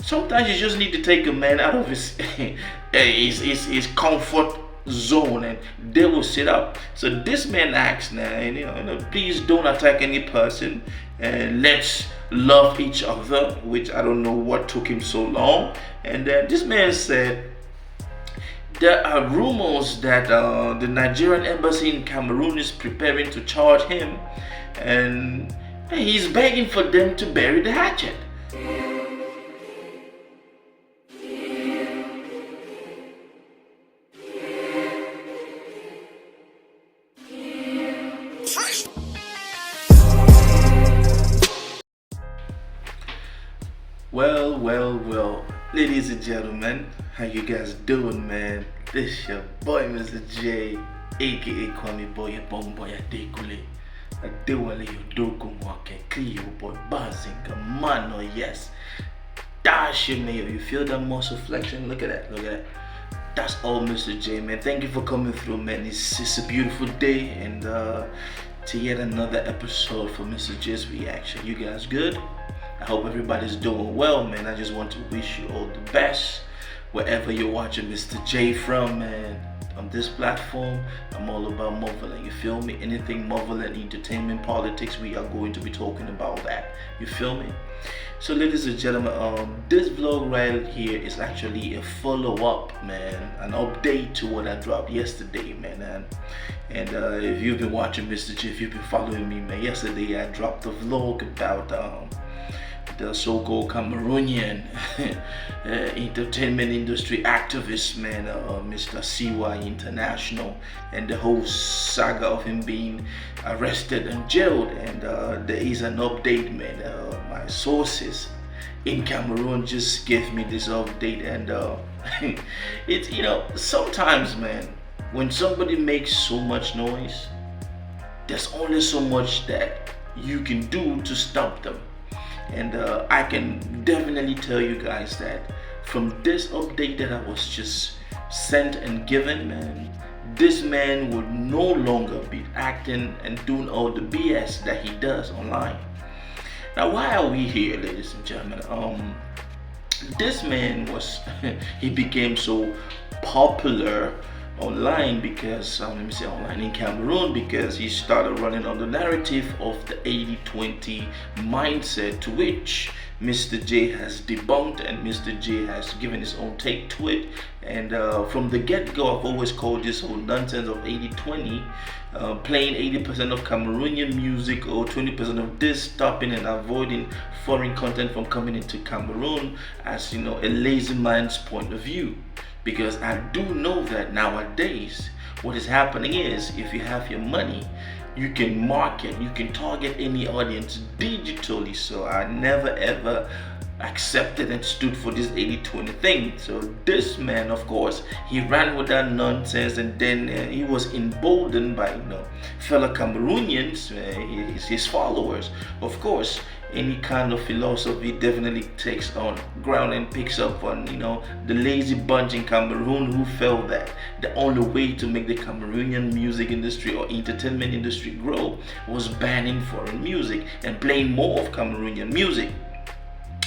sometimes you just need to take a man out of his his comfort zone, and they will sit up. So this man asks now, and please don't attack any person, and let's love each other, which I don't know what took him so long. And then this man said there are rumors that the Nigerian Embassy in Cameroon is preparing to charge him, and he's begging for them to bury the hatchet. Well, ladies and gentlemen, how you guys doing, man? This your boy, MisterJaay, aka Kwame Boy, Bong Boy, Adekule, Adewale, Yodoku, Mwake, Cleo, Boy, Bazinga, Mano, yes. Dash your mayo, you feel that muscle flexion? Look at that. That's all, MisterJaay, man. Thank you for coming through, man. It's a beautiful day, and to yet another episode for MisterJaay's reaction. You guys good? I hope everybody's doing well, man. I just want to wish you all the best wherever you're watching MisterJaay from, man. On this platform, I'm all about Marvel, you feel me? Anything Marvel and entertainment, politics, we are going to be talking about that. You feel me? So, ladies and gentlemen, this vlog right here is actually a follow-up, man, an update to what I dropped yesterday, man. And if you've been watching MisterJaay, if you've been following me, man, yesterday I dropped a vlog about the so-called Cameroonian entertainment industry activist, man, Mr. CY International, and the whole saga of him being arrested and jailed. And there is an update, man. My sources in Cameroon just gave me this update, and it's sometimes, man, when somebody makes so much noise, there's only so much that you can do to stop them. And I can definitely tell you guys that from this update that I was just sent and given, man, this man would no longer be acting and doing all the BS that he does online. Now, why are we here, ladies and gentlemen? This man he became so popular online because online in Cameroon, because he started running on the narrative of the 80-20 mindset, to which MisterJaay has debunked, and MisterJaay has given his own take to it. And from the get-go, I've always called this whole nonsense of 80-20, playing 80% of Cameroonian music or 20% of this, stopping and avoiding foreign content from coming into Cameroon, as a lazy man's point of view. Because I do know that nowadays what is happening is, if you have your money, you can market, you can target any audience digitally. So I never ever accepted and stood for this 80-20 thing. So this man, of course, he ran with that nonsense, and then he was emboldened by fellow Cameroonians, his followers. Of course, any kind of philosophy definitely takes on ground and picks up on the lazy bunch in Cameroon, who felt that the only way to make the Cameroonian music industry or entertainment industry grow was banning foreign music and playing more of Cameroonian music.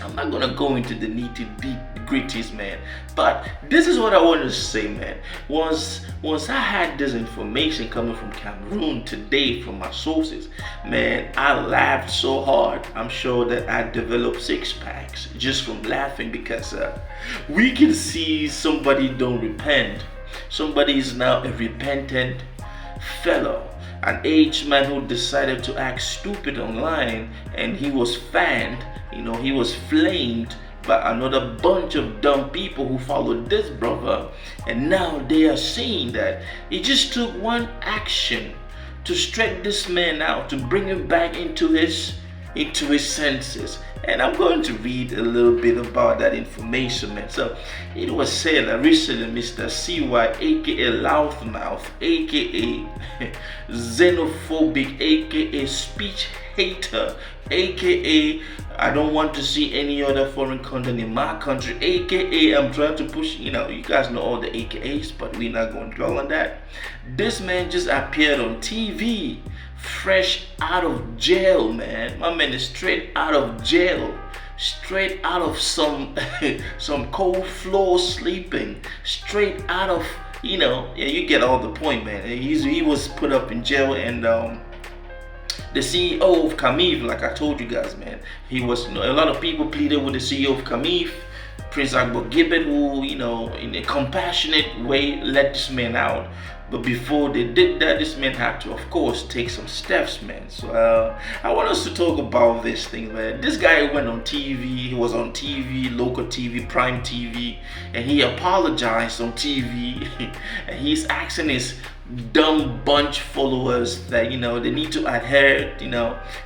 I'm not gonna go into the nitty-gritties, man, but this is what I want to say, man. Once I had this information coming from Cameroon today from my sources, man, I laughed so hard. I'm sure that I developed 6 packs just from laughing, because we can see somebody don't repent. Somebody is now a repentant fellow, an aged man who decided to act stupid online, and he was fanned. He was flamed by another bunch of dumb people who followed this brother, and now they are saying that it just took one action to straighten this man out, to bring him back into his senses. And I'm going to read a little bit about that information, man. So it was said that recently Mr. CY, aka Loudmouth, aka Xenophobic, aka speech hater, aka I don't want to see any other foreign content in my country, aka I'm trying to push, you guys know all the AKAs, but we're not going to dwell on that. This man just appeared on TV, fresh out of jail, man. My man is straight out of jail, straight out of some some cold floor sleeping, straight out of, yeah, you get all the point, man. He was put up in jail, and the CEO of Camif, like I told you guys, man, he was, a lot of people pleaded with the CEO of Camif, Prince Agbo Gibbet, who, in a compassionate way, let this man out. But before they did that, this man had to, of course, take some steps, man. So I want us to talk about this thing, man. This guy went on TV. He was on TV, local TV, Prime TV, and he apologized on TV. And he's asking his dumb bunch followers that, they need to adhere,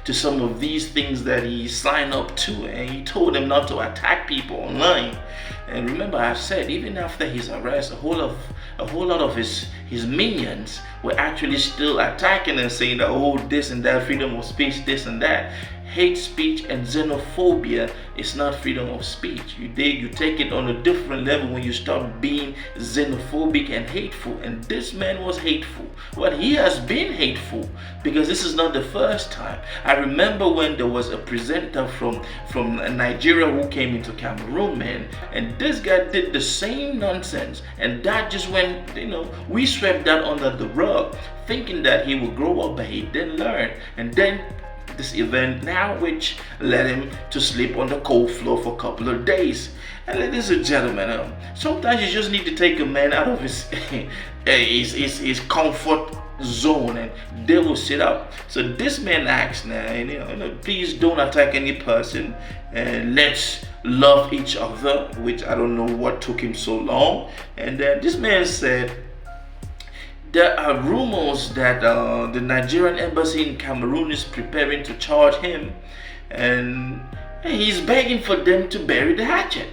to some of these things that he signed up to. And he told them not to attack people online. And remember, I said, even after his arrest, a whole lot of his minions were actually still attacking and saying that, oh, this and that, freedom of speech, this and that. Hate speech and xenophobia is not freedom of speech. You take it on a different level when you start being xenophobic and hateful. And this man was hateful. Well, he has been hateful, because this is not the first time. I remember when there was a presenter from Nigeria who came into Cameroon, man, and this guy did the same nonsense, and that just went, we swept that under the rug, thinking that he would grow up, but he didn't learn. And then this event now, which led him to sleep on the cold floor for a couple of days. And ladies and gentlemen, sometimes you just need to take a man out of his his comfort zone, and they will sit up. So this man asked now, please don't attack any person, and let's love each other, which I don't know what took him so long. And this man said, there are rumors that the Nigerian Embassy in Cameroon is preparing to charge him, and he's begging for them to bury the hatchet.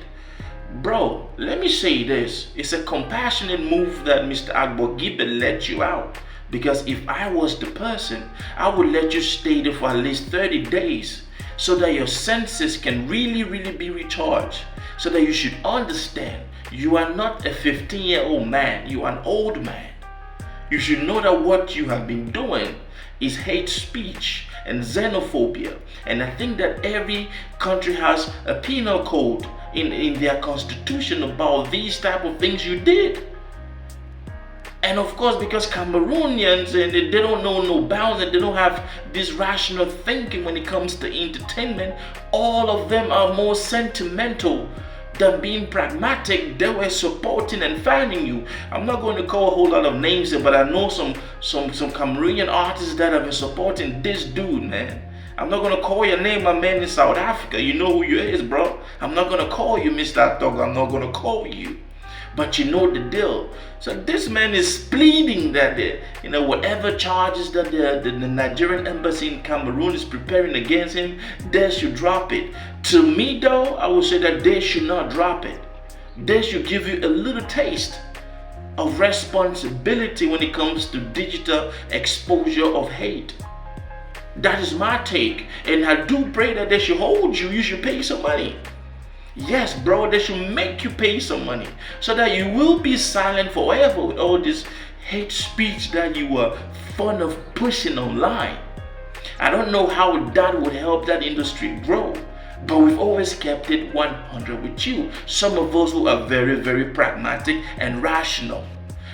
Bro, let me say this. It's a compassionate move that Mr. Agbo Gibe let you out. Because if I was the person, I would let you stay there for at least 30 days so that your senses can really be recharged. So that you should understand, you are not a 15-year-old man, you are an old man. You should know that what you have been doing is hate speech and xenophobia. And I think that every country has a penal code in their constitution about these type of things you did. And of course, because Cameroonians, and they don't know no bounds, and they don't have this rational thinking when it comes to entertainment, all of them are more sentimental than being pragmatic. They were supporting and fanning you. I'm not going to call a whole lot of names here, but I know some Cameroonian artists that have been supporting this dude, man. I'm not going to call your name, my man in South Africa. You know who you is, bro. I'm not going to call you Mr. Dog. I'm not going to call you. But you know the deal. So this man is pleading that whatever charges that the Nigerian Embassy in Cameroon is preparing against him, they should drop it. To me though, I would say that they should not drop it. They should give you a little taste of responsibility when it comes to digital exposure of hate. That is my take. And I do pray that they should hold you. You should pay some money. Yes, bro, they should make you pay some money so that you will be silent forever with all this hate speech that you were fond of pushing online. I don't know how that would help that industry grow, but we've always kept it 100 with you. Some of us who are very pragmatic and rational.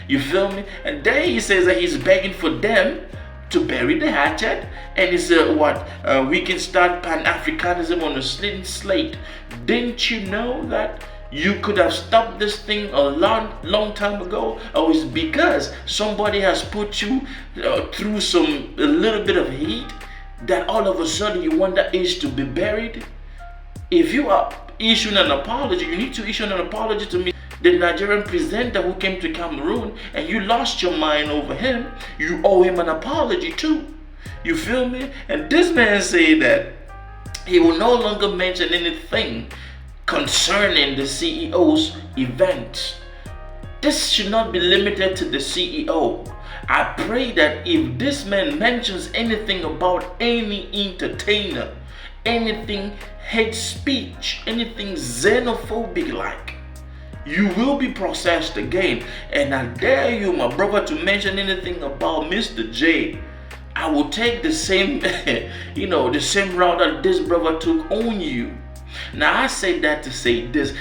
You feel me? And then he says that he's begging for them to bury the hatchet, and it's we can start Pan-Africanism on a clean slate. Didn't you know that you could have stopped this thing a long time ago? Or it's because somebody has put you through a little bit of heat that all of a sudden you want that age to be buried? If you are issuing an apology, you need to issue an apology to me. The Nigerian presenter who came to Cameroon and you lost your mind over him, you owe him an apology too. You feel me? And this man said that he will no longer mention anything concerning the CEO's event. This should not be limited to the CEO. I pray that if this man mentions anything about any entertainer, anything hate speech, anything xenophobic like, you will be processed again. And I dare you, my brother, to mention anything about MisterJaay. I will take the same, the same route that this brother took on you. Now I say that to say this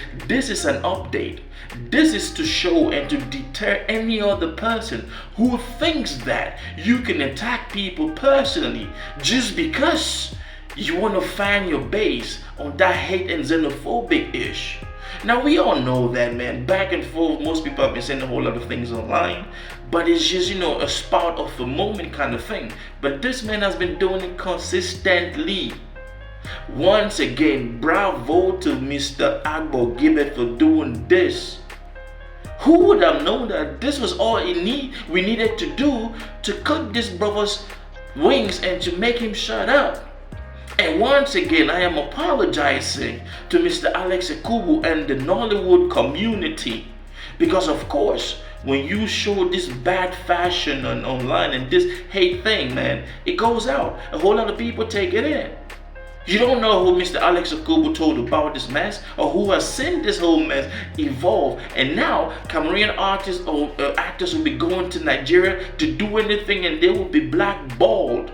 is an update. This is to show and to deter any other person who thinks that you can attack people personally just because you want to find your base on that hate and xenophobic ish. Now we all know that, man, back and forth, most people have been saying a whole lot of things online, but it's just, a spout of the moment kind of thing. But this man has been doing it consistently. Once again, bravo to Mr. Agbo Gibbet for doing this. Who would have known that this was all we needed to do to cut this brother's wings and to make him shut up? And once again, I am apologizing to Mr. Alex Ekubu and the Nollywood community, because of course, when you show this bad fashion online and this hate thing, man, it goes out. A whole lot of people take it in. You don't know who Mr. Alex Ekubu told about this mess, or who has seen this whole mess evolve. And now Cameroonian artists or actors will be going to Nigeria to do anything, and they will be blackballed.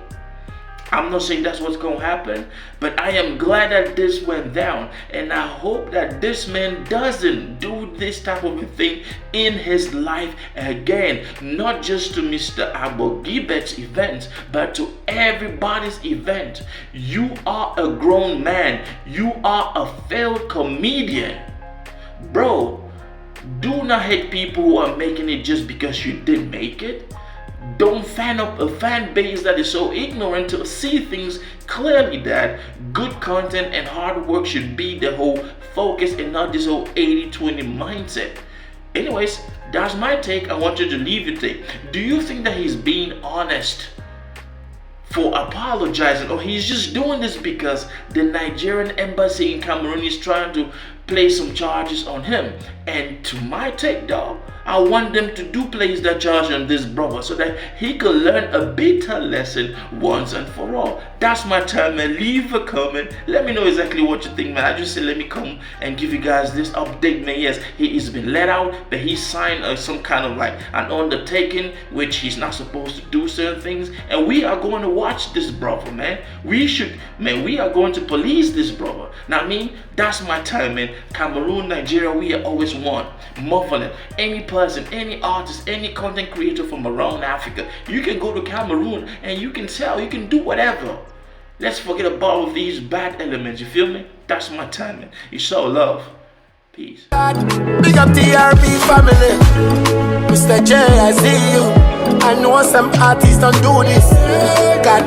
I'm not saying that's what's going to happen, but I am glad that this went down, and I hope that this man doesn't do this type of a thing in his life again. Not just to Mr. Agbo Gibbet's events, but to everybody's event. You are a grown man. You are a failed comedian. Bro, do not hate people who are making it just because you didn't make it. Don't fan up a fan base that is so ignorant to see things clearly, that good content and hard work should be the whole focus and not this whole 80-20 mindset. Anyways, that's my take. I want you to leave your take. Do you think that he's being honest for apologizing, or he's just doing this because the Nigerian Embassy in Cameroon is trying to place some charges on him? And to my take, dog, I want them to do place that charge on this brother so that he could learn a bitter lesson once and for all. That's my time, man. Leave a comment. Let me know exactly what you think, man. I just said let me come and give you guys this update, man. Yes, he has been let out, but he signed some kind of like an undertaking, which he's not supposed to do certain things. And we are going to watch this brother, man. We are going to police this brother. Now, that's my time, man. Cameroon, Nigeria, we always want muffling. Any person, any artist, any content creator from around Africa, you can go to Cameroon and you can sell, you can do whatever. Let's forget about these bad elements, you feel me? That's my time, man. You show love. Peace. Big up TRP family. MisterJaay, I see you. I know some artists don't do this. God.